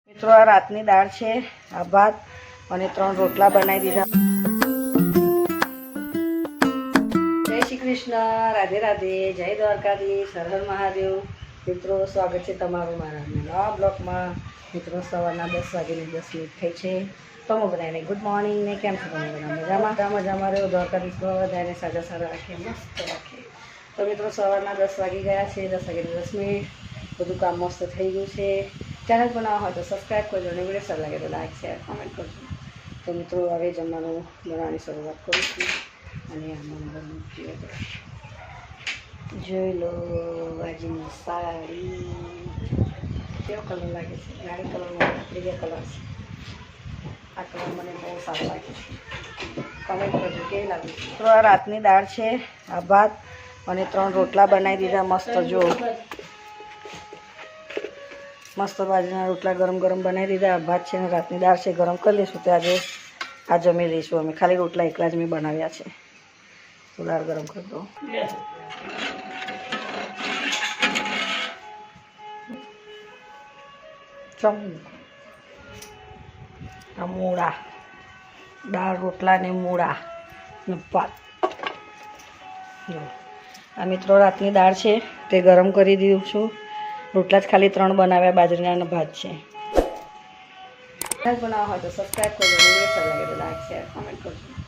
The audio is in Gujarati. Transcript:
મિત્રો આ રાતની દાળ છે, આ ભાત અને 3 રોટલા બનાવી દીધા। જય શ્રી કૃષ્ણ, રાધે રાધે, જય દ્વારકાધીશ, હર હર મહાદેવ। મિત્રો સ્વાગત છે તમારું મારા નવા બ્લોગમાં। મિત્રો સવારના 10 વાગીને 10 મિનિટ થઈ છે। તમે બધાને ગુડ મોર્નિંગ ને કેમ છો? તમે બધા મજામાં રહ્યો। દ્વારકાધીશ બધાને સાજા સારા રાખે, મસ્ત રાખે। તો મિત્રો સવારના 10 વાગી ગયા છે, 10 વાગીને 10 મિનિટ, બધું કામ મસ્ત થઈ ગયું છે। ચેનલ પર નવા હોય તો સબસ્ક્રાઈબ કરજો અને વિડીયો સારો લાગે તો લાઈક શેર કોમેન્ટ કરજો। તો મિત્રો હવે જમવાનું બનાવવાની શરૂઆત કરું છું અને આમાં જોઈ લો આજની સાડી કેવો કલર લાગે છે, ગાડી કલરમાં પ્રિય કલર છે। આ કલર મને બહુ સારો લાગે છે, કોમેન્ટ કરજો કેવી લાગે છે। તો આ રાતની દાળ છે, આ ભાત અને 3 રોટલા બનાવી દીધા મસ્ત। જો મસ્ત બાજરીના રોટલા ગરમ ગરમ બનાવી દીધા। આ ભાત છે ને રાતની દાળ છે, ગરમ કરી લઈશું તો આજે આ જમી લઈશું અમે। ખાલી રોટલા એકલા જ મેં બનાવ્યા છે, તો દાળ ગરમ કરી દો। આ મૂળા, દાળ રોટલા ને મૂળા ને ભાત। જો આ મિત્રો રાતની દાળ છે તે ગરમ કરી દીધું છું। રોટલા જ ખાલી 3 બનાવ્યા, બાજરીના અને ભાત છે। બનાવવા હોય તો સબસ્ક્રાઈબ કરજો, વિડીયો સારો લાગે તો લાઈક શેર કોમેન્ટ કરજો।